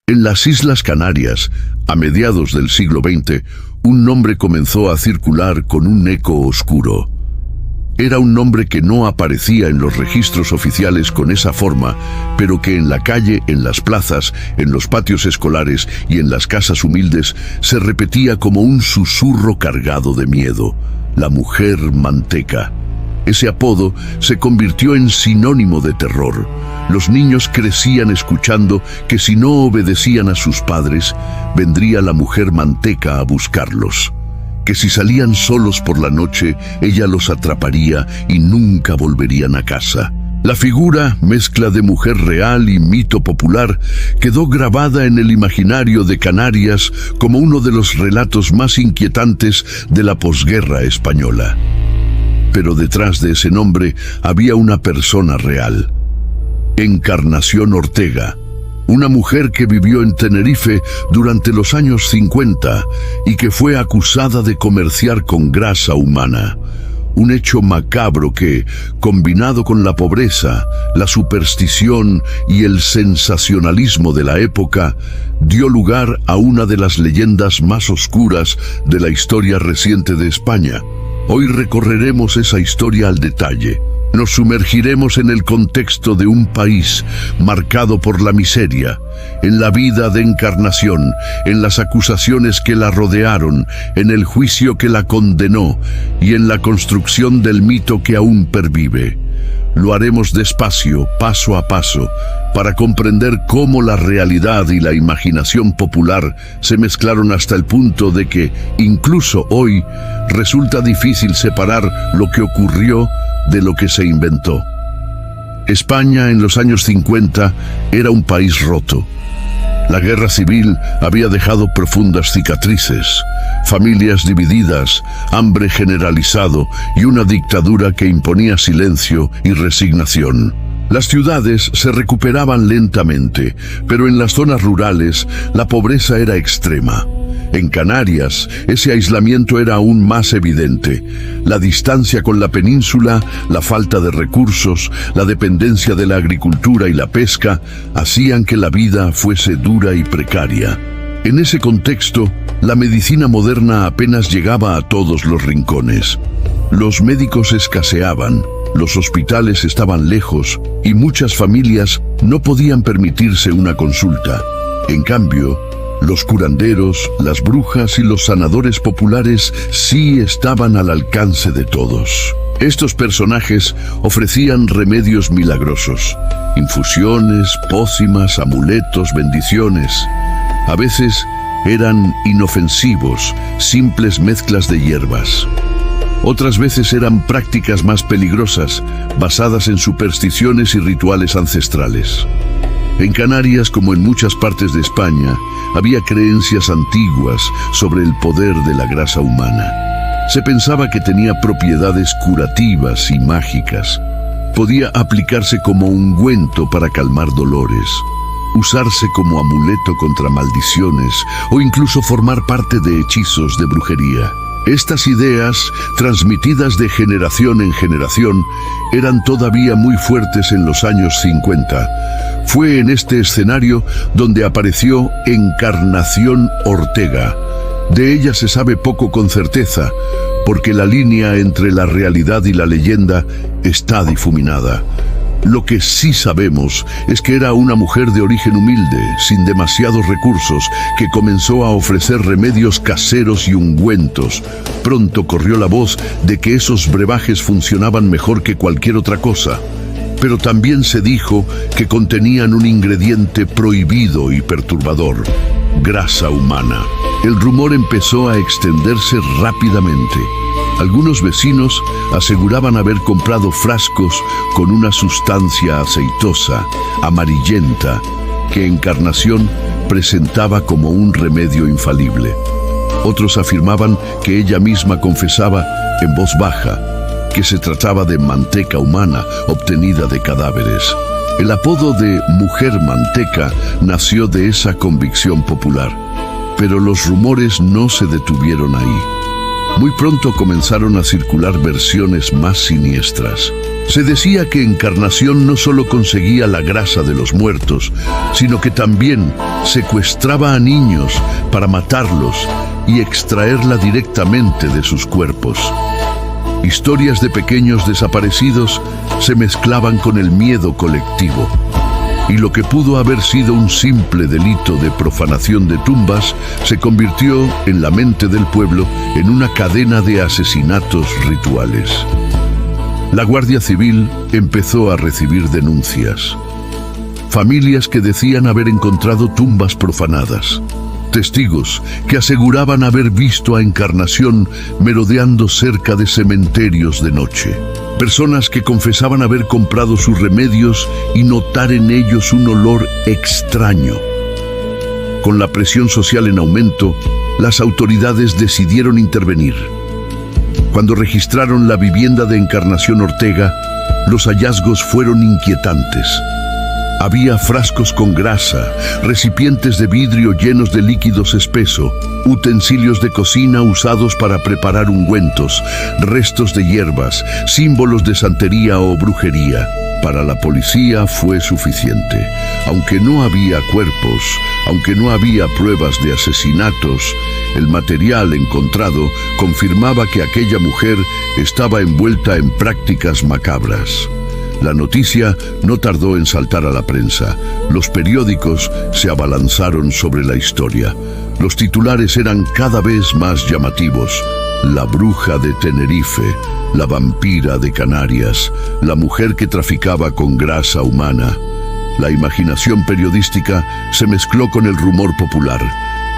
En las Islas Canarias, a mediados del siglo XX, un nombre comenzó a circular con un eco oscuro. Era un nombre que no aparecía en los registros oficiales con esa forma, pero que en la calle, en las plazas, en los patios escolares y en las casas humildes se repetía como un susurro cargado de miedo: la mujer manteca. Ese apodo se convirtió en sinónimo de terror. Los niños crecían escuchando que si no obedecían a sus padres, vendría la mujer manteca a buscarlos. Que si salían solos por la noche, ella los atraparía y nunca volverían a casa. La figura, mezcla de mujer real y mito popular, quedó grabada en el imaginario de Canarias como uno de los relatos más inquietantes de la posguerra española. Pero detrás de ese nombre había una persona real: Encarnación Ortega, una mujer que vivió en Tenerife durante los años 50 y que fue acusada de comerciar con grasa humana. Un hecho macabro que, combinado con la pobreza, la superstición y el sensacionalismo de la época, dio lugar a una de las leyendas más oscuras de la historia reciente de España. Hoy recorreremos esa historia al detalle. Nos sumergiremos en el contexto de un país marcado por la miseria, en la vida de Encarnación, en las acusaciones que la rodearon, en el juicio que la condenó y en la construcción del mito que aún pervive. Lo haremos despacio, paso a paso, para comprender cómo la realidad y la imaginación popular se mezclaron hasta el punto de que, incluso hoy, resulta difícil separar lo que ocurrió de lo que se inventó. España en los años 50 era un país roto. La guerra civil había dejado profundas cicatrices, familias divididas, hambre generalizado y una dictadura que imponía silencio y resignación. Las ciudades se recuperaban lentamente, pero en las zonas rurales la pobreza era extrema. En Canarias, ese aislamiento era aún más evidente. La distancia con la península, la falta de recursos, la dependencia de la agricultura y la pesca hacían que la vida fuese dura y precaria. En ese contexto, la medicina moderna apenas llegaba a todos los rincones. Los médicos escaseaban, los hospitales estaban lejos y muchas familias no podían permitirse una consulta. En cambio, los curanderos, las brujas y los sanadores populares sí estaban al alcance de todos. Estos personajes ofrecían remedios milagrosos: infusiones, pócimas, amuletos, bendiciones. A veces eran inofensivos, simples mezclas de hierbas. Otras veces eran prácticas más peligrosas, basadas en supersticiones y rituales ancestrales. En Canarias, como en muchas partes de España, había creencias antiguas sobre el poder de la grasa humana. Se pensaba que tenía propiedades curativas y mágicas. Podía aplicarse como ungüento para calmar dolores, usarse como amuleto contra maldiciones o incluso formar parte de hechizos de brujería. Estas ideas, transmitidas de generación en generación, eran todavía muy fuertes en los años 50. Fue en este escenario donde apareció Encarnación Ortega. De ella se sabe poco con certeza, porque la línea entre la realidad y la leyenda está difuminada. Lo que sí sabemos es que era una mujer de origen humilde, sin demasiados recursos, que comenzó a ofrecer remedios caseros y ungüentos. Pronto corrió la voz de que esos brebajes funcionaban mejor que cualquier otra cosa. Pero también se dijo que contenían un ingrediente prohibido y perturbador: grasa humana. El rumor empezó a extenderse rápidamente. Algunos vecinos aseguraban haber comprado frascos con una sustancia aceitosa, amarillenta, que Encarnación presentaba como un remedio infalible. Otros afirmaban que ella misma confesaba en voz baja que se trataba de manteca humana obtenida de cadáveres. El apodo de Mujer Manteca nació de esa convicción popular, pero los rumores no se detuvieron ahí. Muy pronto comenzaron a circular versiones más siniestras. Se decía que Encarnación no solo conseguía la grasa de los muertos, sino que también secuestraba a niños para matarlos y extraerla directamente de sus cuerpos. Historias de pequeños desaparecidos se mezclaban con el miedo colectivo, y lo que pudo haber sido un simple delito de profanación de tumbas se convirtió en la mente del pueblo en una cadena de asesinatos rituales. La Guardia Civil empezó a recibir denuncias. Familias que decían haber encontrado tumbas profanadas. Testigos que aseguraban haber visto a Encarnación merodeando cerca de cementerios de noche. Personas que confesaban haber comprado sus remedios y notar en ellos un olor extraño. Con la presión social en aumento, las autoridades decidieron intervenir. Cuando registraron la vivienda de Encarnación Ortega, los hallazgos fueron inquietantes. Había frascos con grasa, recipientes de vidrio llenos de líquidos espeso, utensilios de cocina usados para preparar ungüentos, restos de hierbas, símbolos de santería o brujería. Para la policía fue suficiente. Aunque no había cuerpos, aunque no había pruebas de asesinatos, el material encontrado confirmaba que aquella mujer estaba envuelta en prácticas macabras. La noticia no tardó en saltar a la prensa. Los periódicos se abalanzaron sobre la historia. Los titulares eran cada vez más llamativos. La bruja de Tenerife, la vampira de Canarias, la mujer que traficaba con grasa humana. La imaginación periodística se mezcló con el rumor popular.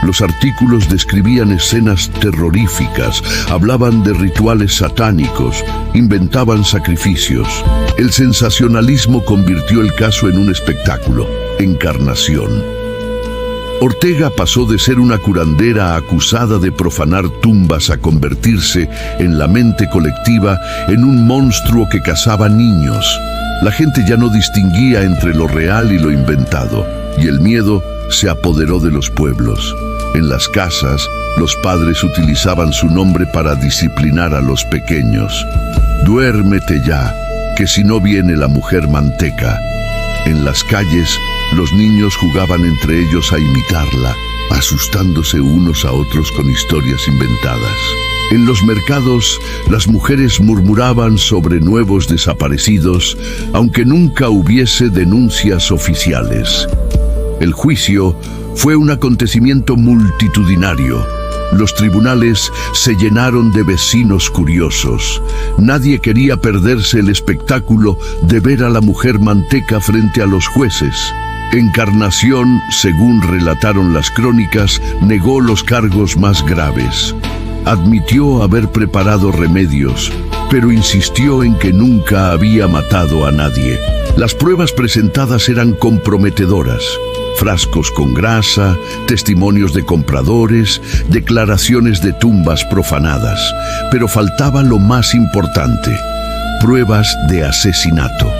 Los artículos describían escenas terroríficas, hablaban de rituales satánicos, inventaban sacrificios. El sensacionalismo convirtió el caso en un espectáculo, Encarnación. Ortega pasó de ser una curandera acusada de profanar tumbas a convertirse en la mente colectiva en un monstruo que cazaba niños. La gente ya no distinguía entre lo real y lo inventado, y el miedo se apoderó de los pueblos. En las casas, los padres utilizaban su nombre para disciplinar a los pequeños. Duérmete ya, que si no viene la mujer manteca. En las calles, los niños jugaban entre ellos a imitarla, asustándose unos a otros con historias inventadas. En los mercados, las mujeres murmuraban sobre nuevos desaparecidos, aunque nunca hubiese denuncias oficiales. El juicio fue un acontecimiento multitudinario. Los tribunales se llenaron de vecinos curiosos. Nadie quería perderse el espectáculo de ver a la mujer manteca frente a los jueces. Encarnación, según relataron las crónicas, negó los cargos más graves. Admitió haber preparado remedios, pero insistió en que nunca había matado a nadie. Las pruebas presentadas eran comprometedoras. Frascos con grasa, testimonios de compradores, declaraciones de tumbas profanadas. Pero faltaba lo más importante: pruebas de asesinato.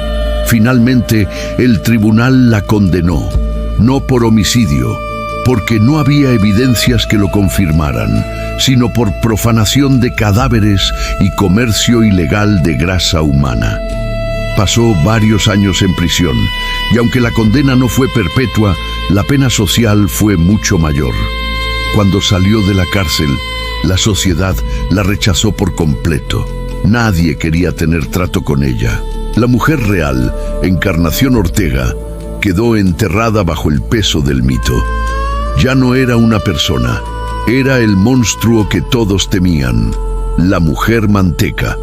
Finalmente, el tribunal la condenó, no por homicidio, porque no había evidencias que lo confirmaran, sino por profanación de cadáveres y comercio ilegal de grasa humana. Pasó varios años en prisión, y aunque la condena no fue perpetua, la pena social fue mucho mayor. Cuando salió de la cárcel, la sociedad la rechazó por completo. Nadie quería tener trato con ella. La mujer real, Encarnación Ortega, quedó enterrada bajo el peso del mito. Ya no era una persona, era el monstruo que todos temían, la mujer manteca.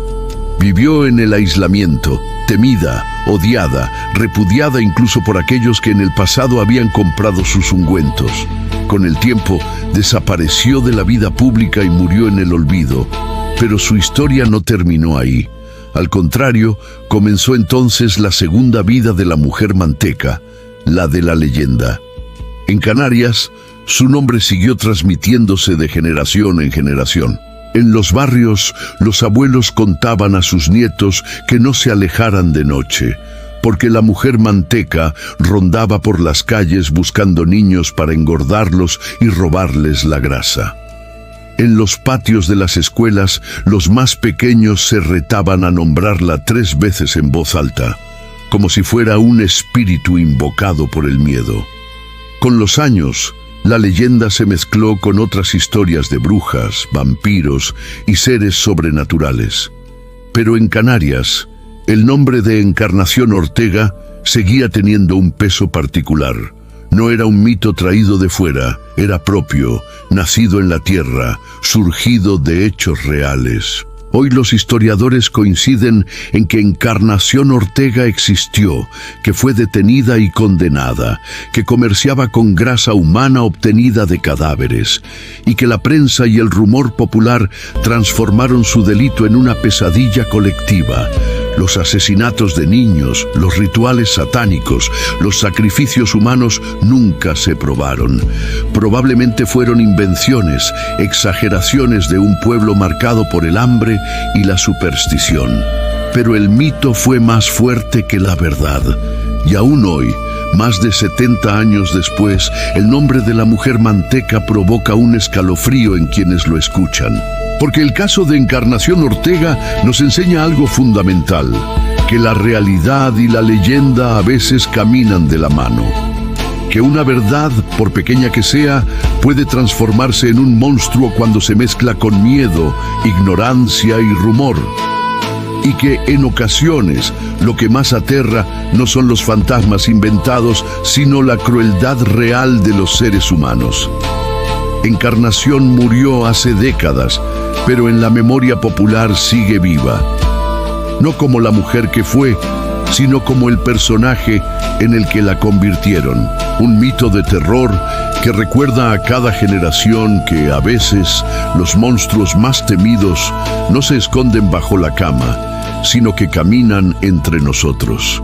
Vivió en el aislamiento, temida, odiada, repudiada incluso por aquellos que en el pasado habían comprado sus ungüentos. Con el tiempo, desapareció de la vida pública y murió en el olvido. Pero su historia no terminó ahí. Al contrario, comenzó entonces la segunda vida de la mujer manteca, la de la leyenda. En Canarias, su nombre siguió transmitiéndose de generación en generación. En los barrios, los abuelos contaban a sus nietos que no se alejaran de noche, porque la mujer manteca rondaba por las calles buscando niños para engordarlos y robarles la grasa. En los patios de las escuelas, los más pequeños se retaban a nombrarla 3 veces en voz alta, como si fuera un espíritu invocado por el miedo. Con los años, la leyenda se mezcló con otras historias de brujas, vampiros y seres sobrenaturales. Pero en Canarias, el nombre de Encarnación Ortega seguía teniendo un peso particular. No era un mito traído de fuera, era propio, nacido en la tierra, surgido de hechos reales. Hoy los historiadores coinciden en que Encarnación Ortega existió, que fue detenida y condenada, que comerciaba con grasa humana obtenida de cadáveres, y que la prensa y el rumor popular transformaron su delito en una pesadilla colectiva. Los asesinatos de niños, los rituales satánicos, los sacrificios humanos nunca se probaron. Probablemente fueron invenciones, exageraciones de un pueblo marcado por el hambre y la superstición. Pero el mito fue más fuerte que la verdad. Y aún hoy, más de 70 años después, el nombre de la mujer manteca provoca un escalofrío en quienes lo escuchan. Porque el caso de Encarnación Ortega nos enseña algo fundamental, que la realidad y la leyenda a veces caminan de la mano. Que una verdad, por pequeña que sea, puede transformarse en un monstruo cuando se mezcla con miedo, ignorancia y rumor. Y que en ocasiones lo que más aterra no son los fantasmas inventados, sino la crueldad real de los seres humanos. Encarnación murió hace décadas, pero en la memoria popular sigue viva. No como la mujer que fue, sino como el personaje en el que la convirtieron. Un mito de terror que recuerda a cada generación que a veces los monstruos más temidos no se esconden bajo la cama, sino que caminan entre nosotros.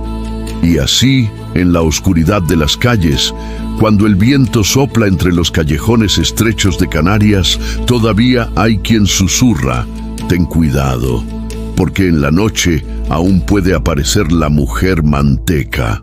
Y así, en la oscuridad de las calles, cuando el viento sopla entre los callejones estrechos de Canarias, todavía hay quien susurra: ten cuidado, porque en la noche aún puede aparecer la mujer manteca.